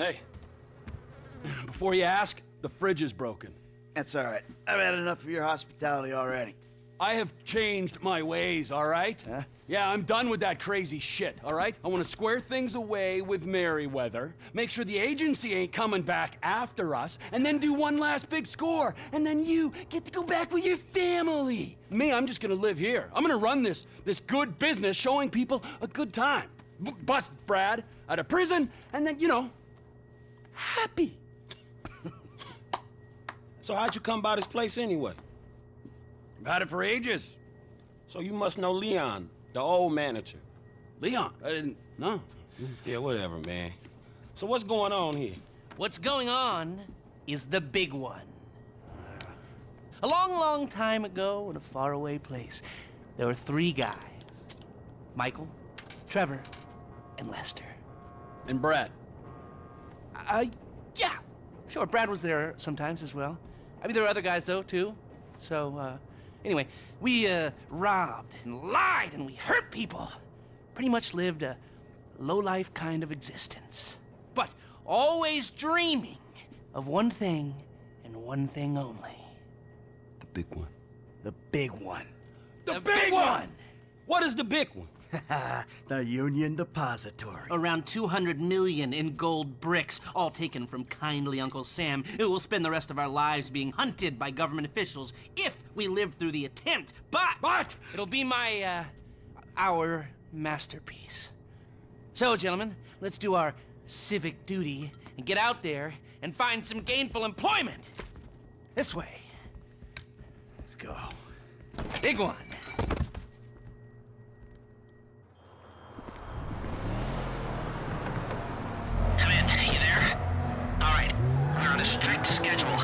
Hey, before you ask, the fridge is broken. That's all right. I've had enough of your hospitality already. I have changed my ways, all right? Huh? Yeah, I'm done with that crazy shit, all right? I want to square things away with Merryweather, make sure the agency ain't coming back after us, and then do one last big score, and then you get to go back with your family. Me, I'm just gonna live here. I'm gonna run this good business showing people a good time. Bust Brad out of prison, and then, you know, happy. So how'd you come by this place anyway? I've had it for ages. So you must know Leon, the old manager. Leon, I didn't know. Yeah, whatever, man. So what's going on here? What's going on is the big one. A long, long time ago in a faraway place, there were 3 guys. Michael, Trevor, and Lester. And Brad. Yeah, sure, Brad was there sometimes as well. I mean, there were other guys, though, too. So, anyway, we, robbed and lied and we hurt people. Pretty much lived a low-life kind of existence. But always dreaming of one thing and one thing only. The big one. The big one. The big one! What is the big one? The Union Depository. Around 200 million in gold bricks, all taken from kindly Uncle Sam, who will spend the rest of our lives being hunted by government officials if we live through the attempt. But it'll be our masterpiece. So, gentlemen, let's do our civic duty and get out there and find some gainful employment. This way. Let's go. Big one. Come in, you there? All right, we're on a strict schedule.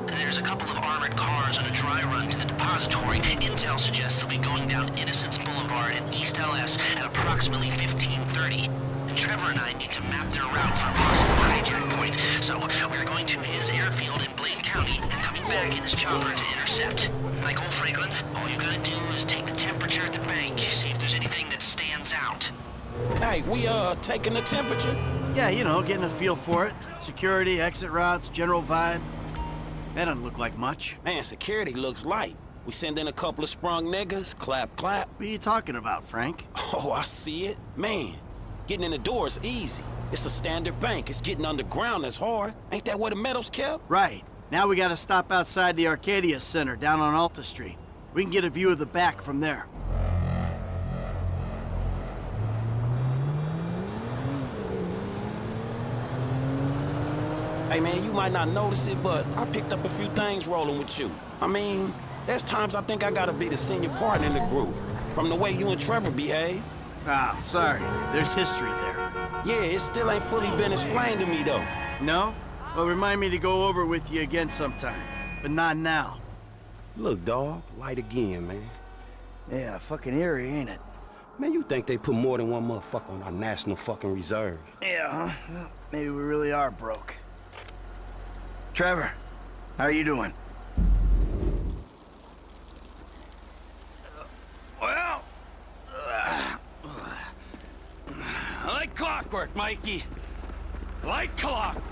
There's a couple of armored cars on a dry run to the depository. Intel suggests they'll be going down Innocence Boulevard in East LS at approximately 15:30. And Trevor and I need to map their route for a possible hijack point. So we're going to his airfield in Blaine County and coming back in his chopper to intercept. Michael Franklin, all you gotta do is take the temperature at the bank, see if there's anything that stands out. Hey, we taking the temperature? Yeah, you know, getting a feel for it. Security, exit routes, general vibe. That doesn't look like much. Man, security looks light. We send in a couple of sprung niggas, clap, clap. What are you talking about, Frank? Oh, I see it. Man, getting in the door is easy. It's a standard bank. It's getting underground that's hard. Ain't that where the metal's kept? Right. Now we gotta stop outside the Arcadia Center down on Alta Street. We can get a view of the back from there. Hey man, you might not notice it, but I picked up a few things rolling with you. I mean, there's times I think I gotta be the senior partner in the group, from the way you and Trevor behave. Ah, sorry. There's history there. Yeah, it still ain't fully been explained to me though. No? Well, remind me to go over with you again sometime. But not now. Look, dawg, light again, man. Yeah, fucking eerie, ain't it? Man, you think they put more than one motherfucker on our national fucking reserves? Yeah, huh? Well, maybe we really are broke. Trevor, how are you doing? Well, like clockwork, Mikey. Like clockwork.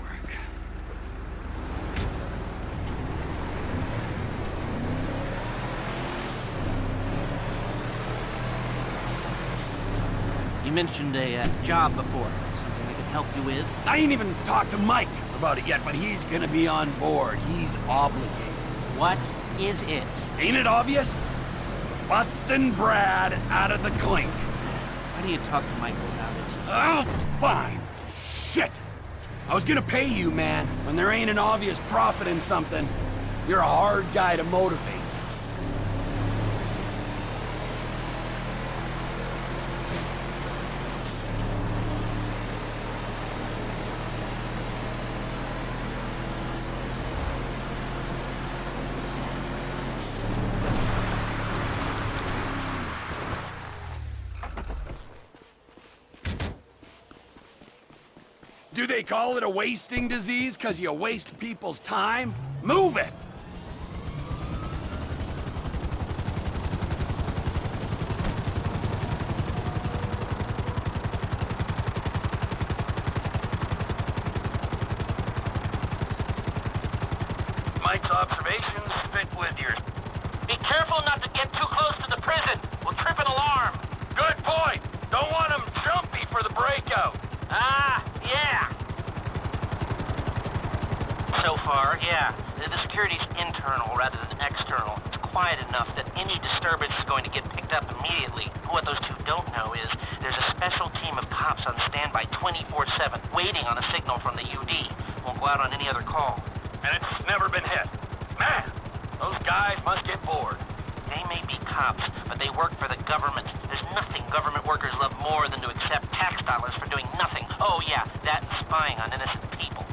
You mentioned a job before. Something I could help you with? I ain't even talked to Mike about it yet, but he's gonna be on board. He's obligated. What is it? Ain't it obvious? Bustin' Brad out of the clink. Why do you talk to Michael about it? Oh, fine. Shit. I was gonna pay you, man, when there ain't an obvious profit in something. You're a hard guy to motivate. Do they call it a wasting disease because you waste people's time? Move it! Mike's observations fit with yours. Be careful not to get too close to the prison. We'll trip an alarm. Good point. Don't want them jumpy for the breakout. Ah, yeah. So far, yeah. The security's internal rather than external. It's quiet enough that any disturbance is going to get picked up immediately. What those two don't know is there's a special team of cops on standby 24/7, waiting on a signal from the UD. Won't go out on any other call. And it's never been hit. Man, those guys must get bored. They may be cops, but they work for the government. There's nothing government workers love more than to accept tax dollars for doing nothing. Oh yeah, that and spying on innocent people.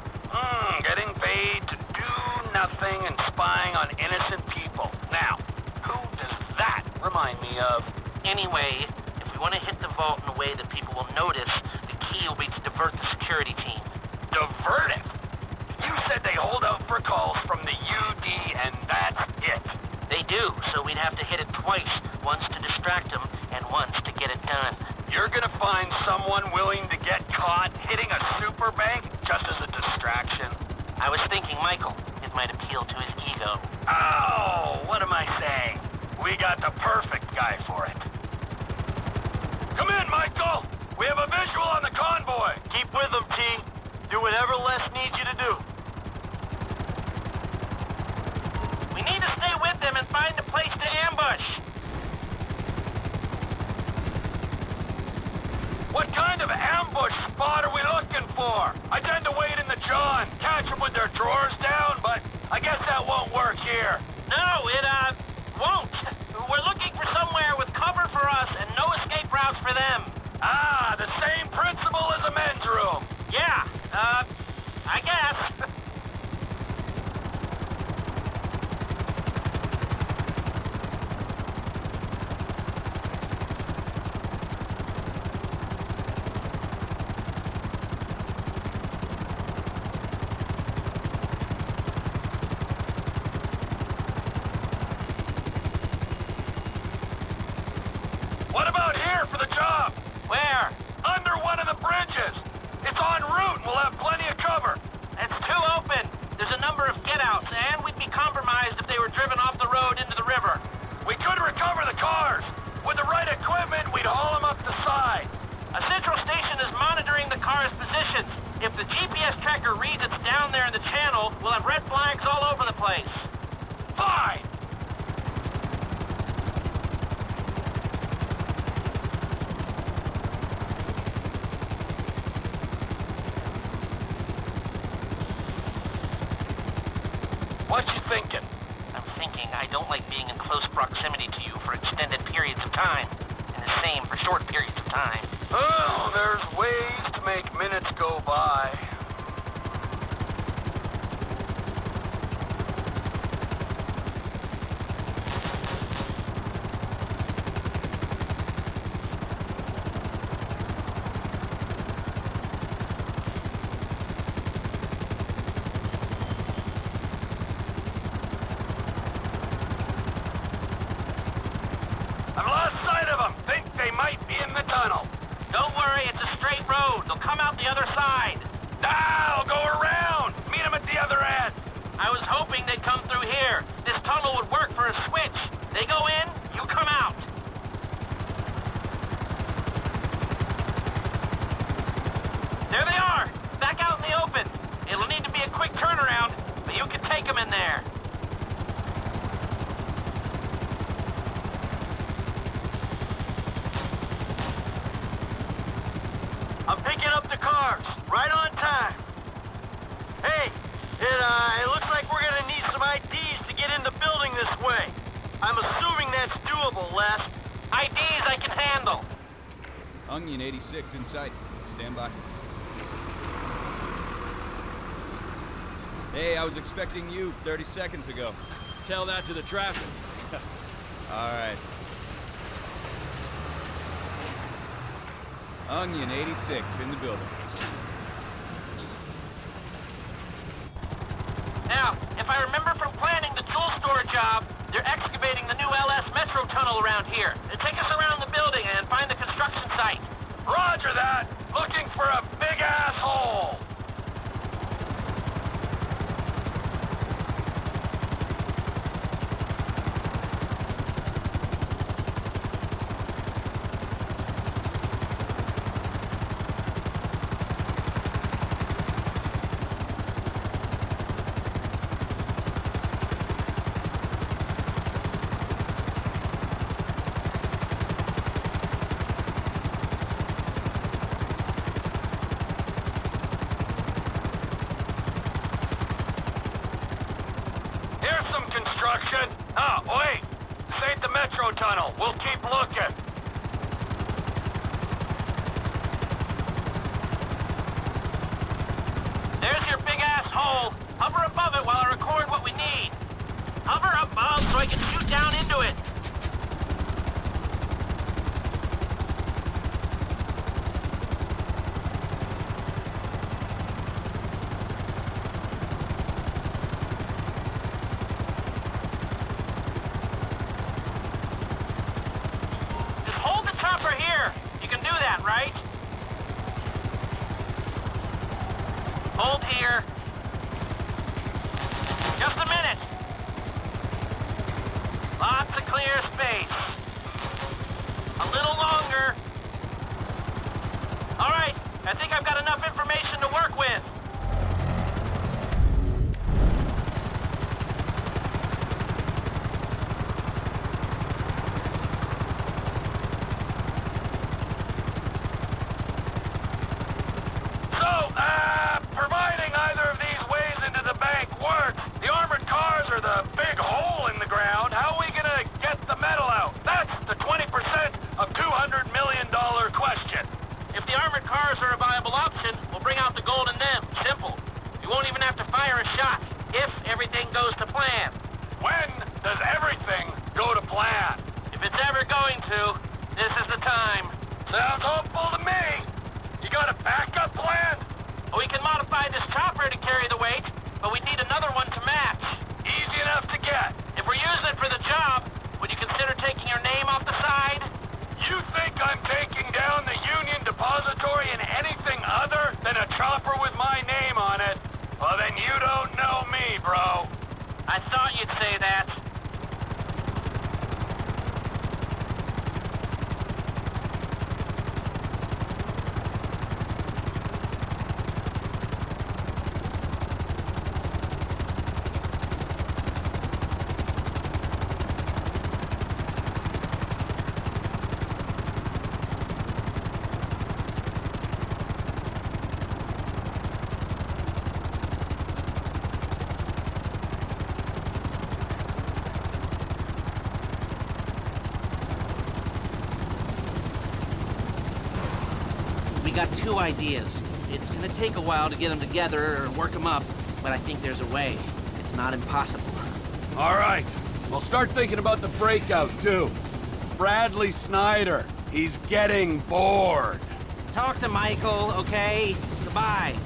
Getting paid to do nothing and spying on innocent people. Now, who does that remind me of? Anyway, if we want to hit the vault in a way that people will notice, the key will be to divert the security team. Divert it? You said they hold out for calls from the UD and that's it. They do, so we'd have to hit it twice, once to distract them and once to get it done. You're gonna find someone willing to get caught hitting a super bank just as a distraction? I was thinking Michael. It might appeal to his ego. Oh, what am I saying? We got the perfect guy for it. Come in, Michael! We have a visual on the convoy! Keep with them, T. Do whatever Les needs you to do. We need to stay with them and find a place to ambush. What kind of ambush spot are we looking for? I tend to wait in the John, catch them with their drawers down, but I guess that won't work here. No, it, won't. We're looking for somewhere with cover for us and no escape routes for them. Ah, the same principle as a men's room. Yeah, I guess. What about here for the job? Where? Under one of the bridges. It's en route and we'll have plenty of cover. It's too open. There's a number of get-outs, and we'd be compromised if they were driven off the road into the river. We could recover the cars. With the right equipment, we'd haul them up the side. A central station is monitoring the car's positions. If the GPS tracker reads it's down there in the channel, we'll have red flags all over the place. Fine. What you thinking? I'm thinking I don't like being in close proximity to you for extended periods of time. And the same for short periods of time. Oh, there's ways to make minutes go by. I've lost sight of them. Think they might be in the tunnel. Don't worry, it's a straight road. They'll come out the other side. I'll go around. Meet them at the other end. I was hoping they'd come through here. This tunnel would work for a switch. They go in, you come out. There they are, back out in the open. It'll need to be a quick turnaround, but you can take them in there. I'm picking up the cars. Right on time. Hey, it looks like we're gonna need some IDs to get in the building this way. I'm assuming that's doable, Les. IDs I can handle. Onion 86 in sight. Stand by. Hey, I was expecting you 30 seconds ago. Tell that to the traffic. All right. Onion 86 in the building. Now, if I remember from planning the tool store job, they're excavating the new LS Metro tunnel around here. Take us around the building and find the construction site. Roger that. Looking for a big asshole. construction. Oh, wait. This ain't the metro tunnel. We'll keep looking. There's your big-ass hole. Hover above it while I record what we need. Hover above so I can shoot down into it. Just hold the chopper here. You can do that, right? Hold here. Just a minute. Lots of clear space. A little longer. All right, I think I've got enough information to work with. Providing either of these ways into the bank works, the armored cars are the big hole in the ground. How are we gonna get the metal out? That's the 20% of $200 million question. If the armored cars are a viable option, we'll bring out the gold in them. Simple. You won't even have to fire a shot, if everything goes to plan. When does everything go to plan? If it's ever going to, this is the time. Sounds hopeful to me. You got a backup plan? We can modify this chopper to carry the weight, but we need another one to match. Easy enough to get. If we're using it for the job, would you consider taking your name off the side? You think I'm taking down the Union Depository in anything other than a chopper with my name on it? Well, then you don't know me, bro. I thought you'd say that. We got two ideas. It's gonna take a while to get them together or work them up, but I think there's a way. It's not impossible. All right. We'll start thinking about the breakout, too. Bradley Snyder. He's getting bored. Talk to Michael, okay? Goodbye.